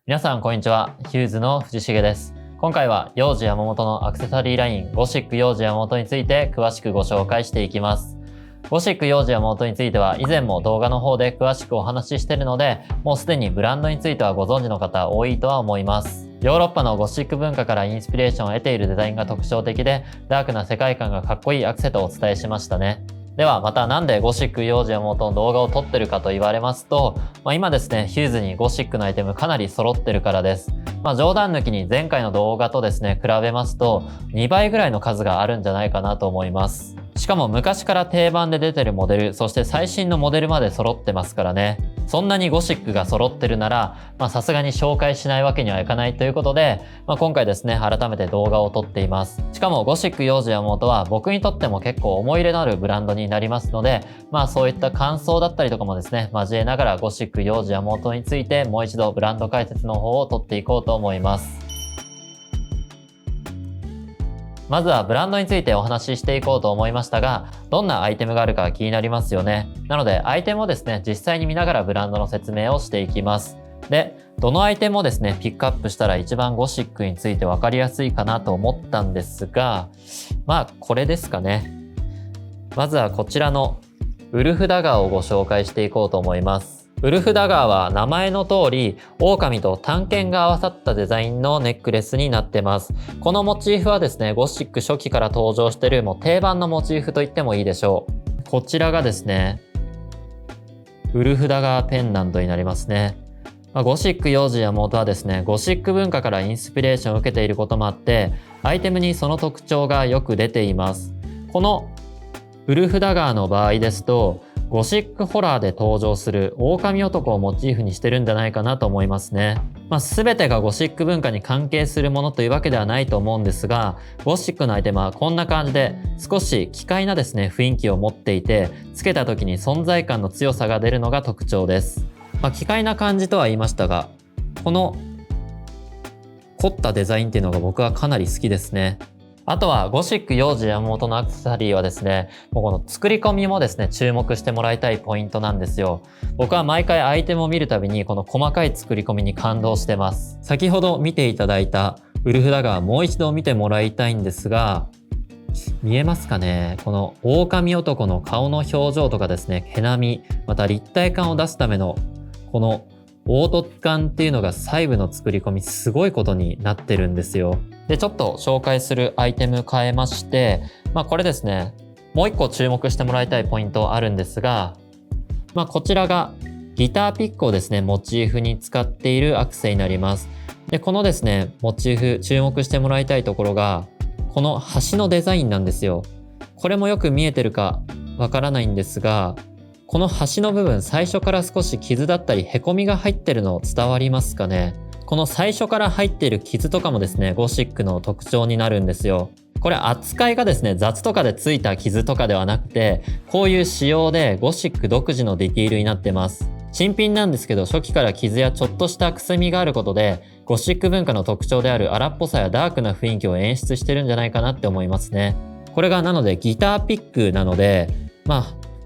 皆さんこんにちは。ヒューズの藤重です。今回はヨウジヤマモトのアクセサリーラインゴシックヨウジヤマモトについて詳しくご紹介していきます。ゴシックヨウジヤマモトについては以前も動画の方で詳しくお話ししているので、もうすでにブランドについてはご存知の方多いとは思います。ヨーロッパのゴシック文化からインスピレーションを得ているデザインが特徴的で、ダークな世界観がかっこいいアクセとお伝えしましたね。ではまたなんでゴシックヨウジヤマモトの動画を撮ってるかと言われますと、今ですね、ヒューズにゴシックのアイテムかなり揃ってるからです。冗談抜きに前回の動画とですね、比べますと2倍ぐらいの数があるんじゃないかなと思います。しかも昔から定番で出てるモデル、そして最新のモデルまで揃ってますからね。そんなにゴシックが揃ってるなら、さすがに紹介しないわけにはいかないということで、今回ですね、改めて動画を撮っています。しかもゴシックヨウジヤマモトは僕にとっても結構思い入れのあるブランドになりますので、そういった感想だったりとかもですね、交えながらゴシックヨウジヤマモトについてもう一度ブランド解説の方を撮っていこうと思います。まずはブランドについてお話ししていこうと思いましたが、どんなアイテムがあるか気になりますよね。なのでアイテムをですね、実際に見ながらブランドの説明をしていきます。で、どのアイテムをですね、ピックアップしたら一番ゴシックについて分かりやすいかなと思ったんですが、これですかね。まずはこちらのウルフダガーをご紹介していこうと思います。ウルフダガーは名前の通り、狼と短剣が合わさったデザインのネックレスになってます。このモチーフはですね、ゴシック初期から登場しているもう定番のモチーフと言ってもいいでしょう。こちらがですね、ウルフダガーペンダントになりますね。ゴシックヨウジヤマモトはですね、ゴシック文化からインスピレーションを受けていることもあって、アイテムにその特徴がよく出ています。このウルフダガーの場合ですと、ゴシックホラーで登場する狼男をモチーフにしてるんじゃないかなと思いますね。全てがゴシック文化に関係するものというわけではないと思うんですが、ゴシックのアイテムはこんな感じで少し奇怪なですね、雰囲気を持っていて、つけた時に存在感の強さが出るのが特徴です。奇怪な感じとは言いましたが、この凝ったデザインっていうのが僕はかなり好きですね。あとはゴシックヨウジヤマモトのアクセサリーはですね、この作り込みもですね、注目してもらいたいポイントなんですよ。僕は毎回アイテムを見るたびにこの細かい作り込みに感動してます。先ほど見ていただいたウルフダガーもう一度見てもらいたいんですが、見えますかね。この狼男の顔の表情とかですね、毛並み、また立体感を出すためのこの凹凸感っていうのが細部の作り込みすごいことになってるんですよ。で、ちょっと紹介するアイテム変えまして、これですね、もう一個注目してもらいたいポイントあるんですが、こちらがギターピックをですね、モチーフに使っているアクセになります。で、このですね、モチーフ注目してもらいたいところが、この端のデザインなんですよ。これもよく見えてるかわからないんですが、この端の部分、最初から少し傷だったりへこみが入ってるの伝わりますかね。この最初から入っている傷とかもですね、ゴシックの特徴になるんですよ。これ扱いがですね、雑とかでついた傷とかではなくて、こういう仕様でゴシック独自のディティールになってます。新品なんですけど、初期から傷やちょっとしたくすみがあることで、ゴシック文化の特徴である荒っぽさやダークな雰囲気を演出してるんじゃないかなって思いますね。これがなのでギターピックなので、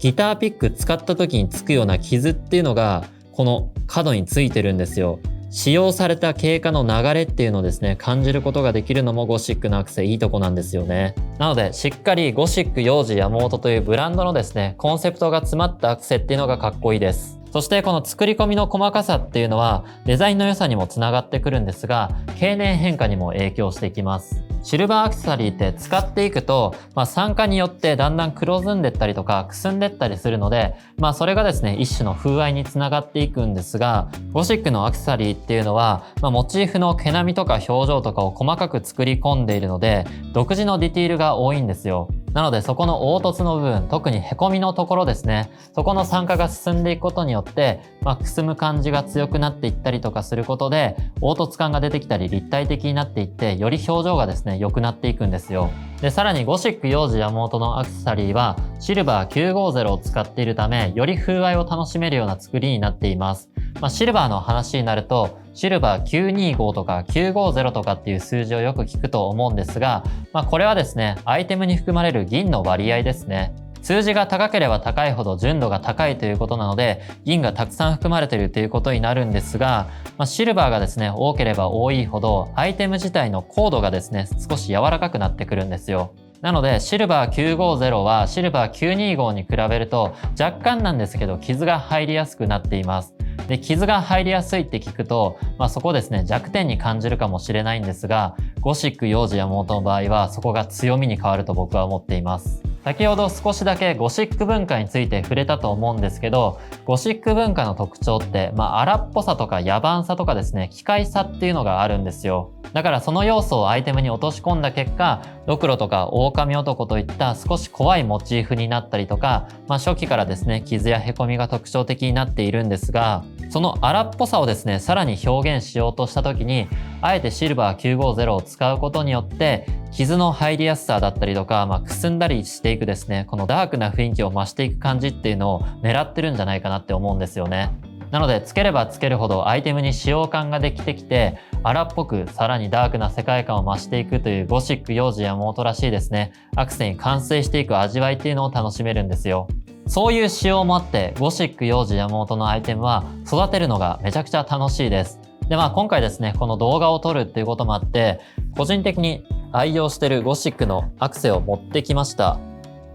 ギターピック使った時につくような傷っていうのがこの角についてるんですよ。使用された経過の流れっていうのをですね、感じることができるのもゴシックのアクセいいとこなんですよね。なのでしっかりゴシックヨウジヤマモトというブランドのですね、コンセプトが詰まったアクセっていうのがかっこいいです。そしてこの作り込みの細かさっていうのはデザインの良さにもつながってくるんですが、経年変化にも影響してきます。シルバーアクセサリーって使っていくと、酸化によってだんだん黒ずんでったりとかくすんでったりするので、それがですね、一種の風合いにつながっていくんですが、ゴシックのアクセサリーっていうのは、モチーフの毛並みとか表情とかを細かく作り込んでいるので、独自のディティールが多いんですよ。なのでそこの凹凸の部分、特にへこみのところですね、そこの酸化が進んでいくことによって、くすむ感じが強くなっていったりとかすることで、凹凸感が出てきたり立体的になっていって、より表情がですね、良くなっていくんですよ。で、さらにゴシックヨウジヤマモトのアクセサリーはシルバー950を使っているため、より風合いを楽しめるような作りになっています。シルバーの話になると、シルバー925とか950とかっていう数字をよく聞くと思うんですが、これはですね、アイテムに含まれる銀の割合ですね。数字が高ければ高いほど純度が高いということなので、銀がたくさん含まれているということになるんですが、シルバーがですね、多ければ多いほど、アイテム自体の硬度がですね、少し柔らかくなってくるんですよ。なので、シルバー950はシルバー925に比べると、若干なんですけど、傷が入りやすくなっています。で、傷が入りやすいって聞くと、そこですね、弱点に感じるかもしれないんですが、ゴシック幼児山本の場合は、そこが強みに変わると僕は思っています。先ほど少しだけゴシック文化について触れたと思うんですけど、ゴシック文化の特徴って、荒っぽさとか野蛮さとかですね、機械さっていうのがあるんですよ。だからその要素をアイテムに落とし込んだ結果、ドクロとか狼男といった少し怖いモチーフになったりとか、初期からですね、傷やへこみが特徴的になっているんですが、その荒っぽさをですね、さらに表現しようとした時に、あえてシルバー950を使うことによって、傷の入りやすさだったりとか、くすんだりしていくですね、このダークな雰囲気を増していく感じっていうのを狙ってるんじゃないかなって思うんですよね。なので、つければつけるほどアイテムに使用感ができてきて、荒っぽくさらにダークな世界観を増していくというゴシック幼児山本らしいですね、アクセに完成していく味わいっていうのを楽しめるんですよ。そういう仕様もあって、ゴシック幼児山本のアイテムは育てるのがめちゃくちゃ楽しいです。で、今回ですね、この動画を撮るっていうこともあって、個人的に愛用してるゴシックのアクセを持ってきました。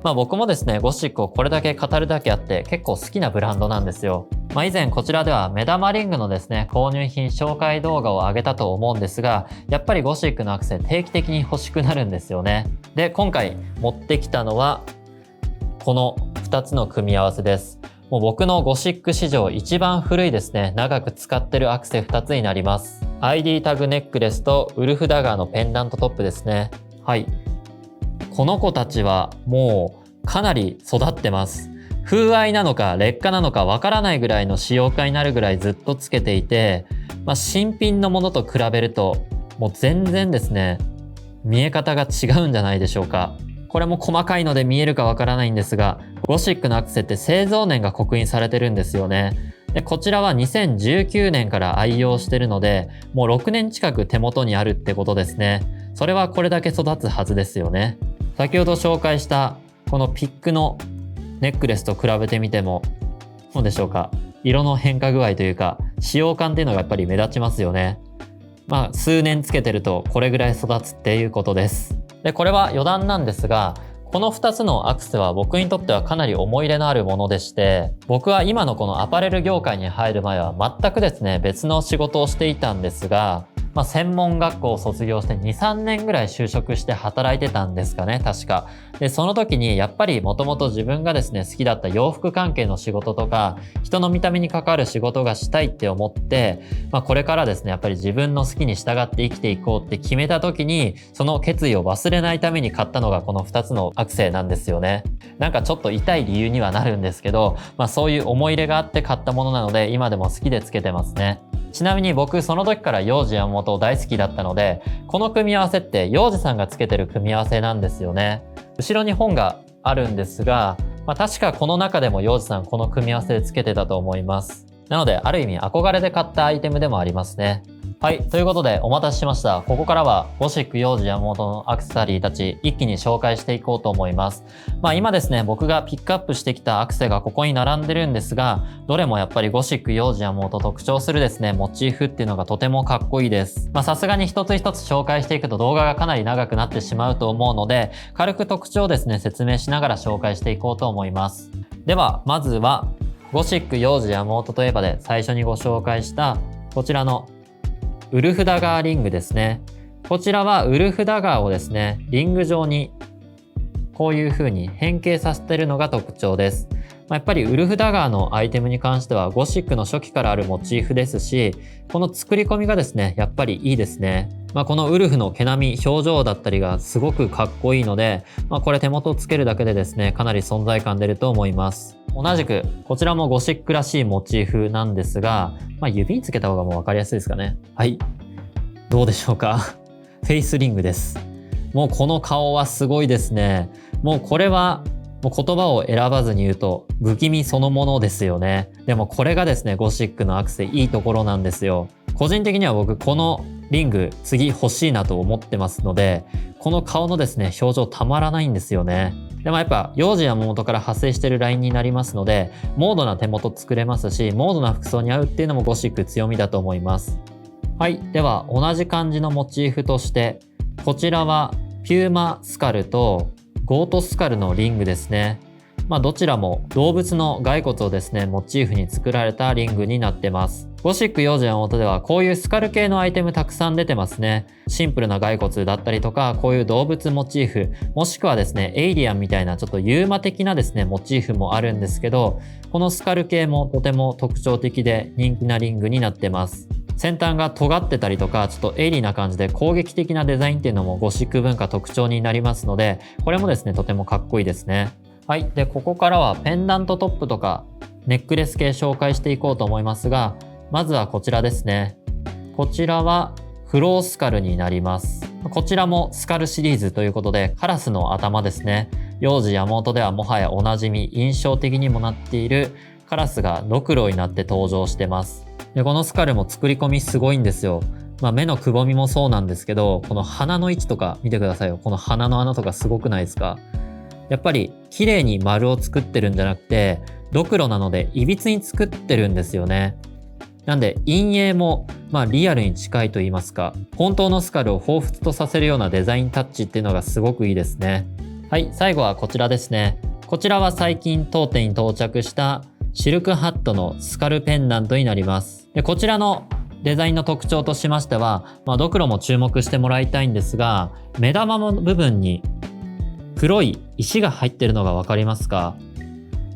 僕もですね、ゴシックをこれだけ語るだけあって結構好きなブランドなんですよ。以前こちらでは目玉リングのですね、購入品紹介動画を上げたと思うんですが、やっぱりゴシックのアクセ定期的に欲しくなるんですよね。で、今回持ってきたのは、この2つの組み合わせです。もう僕のゴシック史上一番古いですね、長く使ってるアクセ2つになります。ID タグネックレスとウルフダガーのペンダントトップですね。はい。この子たちはもうかなり育ってます。風合いなのか劣化なのかわからないぐらいの使用感になるぐらいずっとつけていて、新品のものと比べるともう全然ですね、見え方が違うんじゃないでしょうか。これも細かいので見えるかわからないんですが、ゴシックのアクセって製造年が刻印されてるんですよね。で、こちらは2019年から愛用してるので、もう6年近く手元にあるってことですね。それはこれだけ育つはずですよね。先ほど紹介したこのピックのネックレスと比べてみてもどうでしょうか。色の変化具合というか使用感っていうのがやっぱり目立ちますよね。数年つけてるとこれぐらい育つっていうことです。で、これは余談なんですが、この2つのアクセは僕にとってはかなり思い入れのあるものでして、僕は今のこのアパレル業界に入る前は全くですね、別の仕事をしていたんですが、専門学校を卒業して2、3年ぐらい就職して働いてたんですかね、確か。で、その時にやっぱりもともと自分がですね、好きだった洋服関係の仕事とか、人の見た目に関わる仕事がしたいって思って、これからですね、やっぱり自分の好きに従って生きていこうって決めた時に、その決意を忘れないために買ったのがこの2つのアクセなんですよね。なんかちょっと痛い理由にはなるんですけど、そういう思い入れがあって買ったものなので、今でも好きでつけてますね。ちなみに僕その時から幼児山本大好きだったので、この組み合わせって幼児さんがつけてる組み合わせなんですよね。後ろに本があるんですが、確かこの中でも幼児さんこの組み合わせでつけてたと思います。なのである意味憧れで買ったアイテムでもありますね。はい。ということでお待たせしました。ここからはゴシック幼児山本のアクセサリーたち一気に紹介していこうと思います。今ですね、僕がピックアップしてきたアクセがここに並んでるんですが、どれもやっぱりゴシック幼児山本特徴するですね、モチーフっていうのがとてもかっこいいです。さすがに一つ一つ紹介していくと動画がかなり長くなってしまうと思うので、軽く特徴をですね、説明しながら紹介していこうと思います。では、まずはゴシック幼児山本といえばで最初にご紹介したこちらのウルフダガーリングですね。こちらはウルフダガーをですね、リング状にこういう風に変形させているのが特徴です。やっぱりウルフダガーのアイテムに関してはゴシックの初期からあるモチーフですし、この作り込みがですね、やっぱりいいですね。このウルフの毛並み、表情だったりがすごくかっこいいので、これ手元をつけるだけでですね、かなり存在感出ると思います。同じく、こちらもゴシックらしいモチーフなんですが、指につけた方がもう分かりやすいですかね。はい。どうでしょうか。フェイスリングです。もうこの顔はすごいですね。もうこれは、もう言葉を選ばずに言うと不気味そのものですよね。でもこれがですね、ゴシックのアクセいいところなんですよ。個人的には僕このリング次欲しいなと思ってますので、この顔のですね、表情たまらないんですよね。でもやっぱ幼児山本から派生してるラインになりますので、モードな手元作れますし、モードな服装に合うっていうのもゴシック強みだと思います。はい、では同じ感じのモチーフとして、こちらはピューマスカルとゴートスカルのリングですね。どちらも動物の骸骨をですね、モチーフに作られたリングになってます。ゴシック幼児山本ではこういうスカル系のアイテムたくさん出てますね。シンプルな骸骨だったりとか、こういう動物モチーフ、もしくはですね、エイリアンみたいなちょっとユーマ的なですね、モチーフもあるんですけど、このスカル系もとても特徴的で人気なリングになってます。先端が尖ってたりとか、ちょっと鋭利な感じで攻撃的なデザインっていうのもゴシック文化特徴になりますので、これもですね、とてもかっこいいですね。はい。で、ここからはペンダントトップとかネックレス系紹介していこうと思いますが、まずはこちらですね。こちらはフロースカルになります。こちらもスカルシリーズということで、カラスの頭ですね。幼児山本ではもはやおなじみ、印象的にもなっているカラスがドクロになって登場してます。で、このスカルも作り込みすごいんですよ。目のくぼみもそうなんですけど、この鼻の位置とか見てくださいよ。この鼻の穴とかすごくないですか？やっぱり綺麗に丸を作ってるんじゃなくて、ドクロなのでいびつに作ってるんですよね。なんで陰影もリアルに近いと言いますか、本当のスカルを彷彿とさせるようなデザインタッチっていうのがすごくいいですね。はい、最後はこちらですね。こちらは最近当店に到着したシルクハットのスカルペンダントになります。で、こちらのデザインの特徴としましては、ドクロも注目してもらいたいんですが、目玉の部分に黒い石が入ってるのがわかりますか？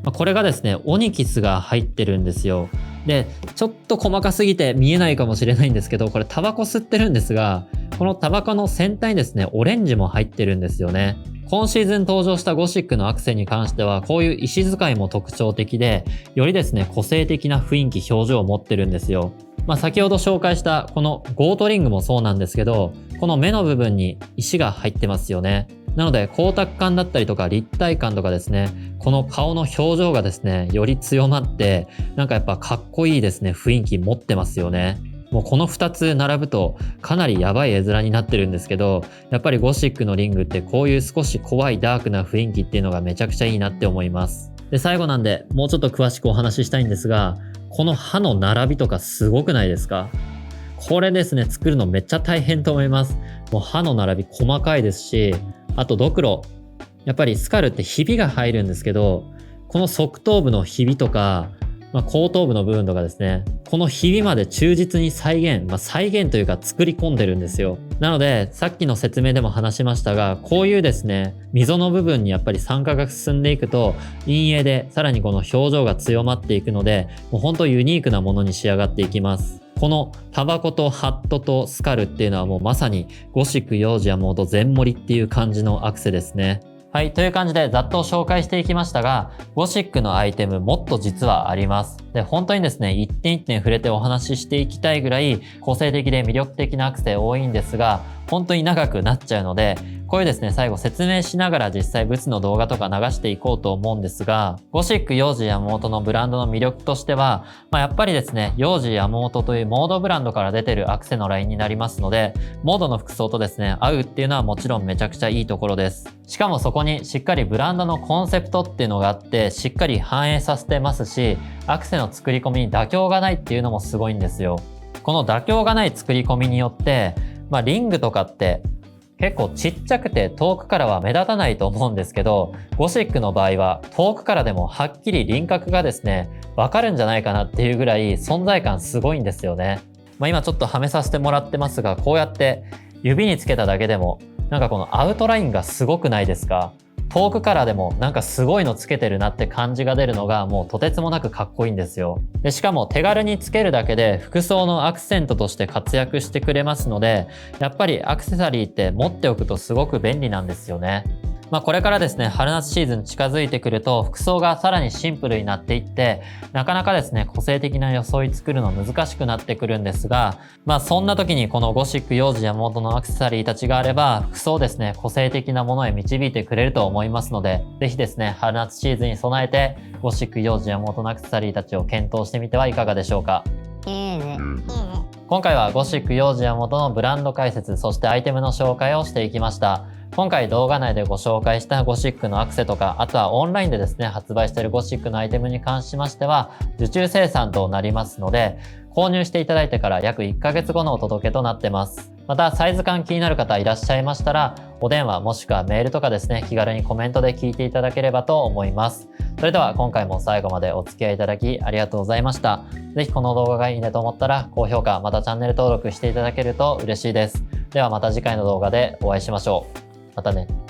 これがですね、オニキスが入ってるんですよ。で、ちょっと細かすぎて見えないかもしれないんですけど、これタバコ吸ってるんですが、このタバコの先端にですね、オレンジも入ってるんですよね。今シーズン登場したゴシックのアクセに関しては、こういう石使いも特徴的で、よりですね、個性的な雰囲気、表情を持ってるんですよ。先ほど紹介したこのゴートリングもそうなんですけど、この目の部分に石が入ってますよね。なので光沢感だったりとか立体感とかですね、この顔の表情がですね、より強まって、なんかやっぱかっこいいですね、雰囲気持ってますよね。もうこの2つ並ぶとかなりやばい絵面になってるんですけど、やっぱりゴシックのリングってこういう少し怖いダークな雰囲気っていうのがめちゃくちゃいいなって思います。で、最後なんでもうちょっと詳しくお話ししたいんですが、この刃の並びとかすごくないですか？これですね、作るのめっちゃ大変と思います。もう刃の並び細かいですし、あとドクロ。やっぱりスカルってひびが入るんですけど、この側頭部のひびとか、後頭部の部分とかですね、このひびまで忠実に再現というか作り込んでるんですよ。なので、さっきの説明でも話しましたが、こういうですね、溝の部分にやっぱり酸化が進んでいくと、陰影でさらにこの表情が強まっていくので、もう本当ユニークなものに仕上がっていきます。このタバコとハットとスカルっていうのはもうまさにゴシック幼児やモード全盛りっていう感じのアクセですね。はい、という感じでざっと紹介していきましたが、ゴシックのアイテムもっと実はあります。で、本当にですね、一点一点触れてお話ししていきたいぐらい個性的で魅力的なアクセ多いんですが、本当に長くなっちゃうので、こういうですね、最後説明しながら実際ブツの動画とか流していこうと思うんですが、ゴシック幼児山本のブランドの魅力としては、やっぱりですね、幼児山本というモードブランドから出てるアクセのラインになりますので、モードの服装とですね、合うっていうのはもちろんめちゃくちゃいいところです。しかもそこにしっかりブランドのコンセプトっていうのがあって、しっかり反映させてますし、アクセの作り込みに妥協がないっていうのもすごいんですよ。この妥協がない作り込みによって、リングとかって結構ちっちゃくて遠くからは目立たないと思うんですけど、ゴシックの場合は遠くからでもはっきり輪郭がですね、わかるんじゃないかなっていうぐらい存在感すごいんですよね。今ちょっとはめさせてもらってますが、こうやって指につけただけでもなんかこのアウトラインがすごくないですか？遠くからでもなんかすごいのつけてるなって感じが出るのがもうとてつもなくかっこいいんですよ。で、しかも手軽につけるだけで服装のアクセントとして活躍してくれますので、やっぱりアクセサリーって持っておくとすごく便利なんですよね。これからですね、春夏シーズン近づいてくると服装がさらにシンプルになっていって、なかなかですね、個性的な装い作るの難しくなってくるんですが、そんな時にこのゴシック幼児山本のアクセサリーたちがあれば、服装をですね、個性的なものへ導いてくれると思いますので、ぜひですね、春夏シーズンに備えて、ゴシック幼児山本のアクセサリーたちを検討してみてはいかがでしょうか。今回はゴシック幼児山本のブランド解説、そしてアイテムの紹介をしていきました。今回動画内でご紹介したゴシックのアクセとか、あとはオンラインでですね、発売しているゴシックのアイテムに関しましては、受注生産となりますので、購入していただいてから約1ヶ月後のお届けとなってます。また、サイズ感気になる方いらっしゃいましたら、お電話もしくはメールとかですね、気軽にコメントで聞いていただければと思います。それでは今回も最後までお付き合いいただきありがとうございました。ぜひこの動画がいいねと思ったら、高評価、またチャンネル登録していただけると嬉しいです。ではまた次回の動画でお会いしましょう。またね。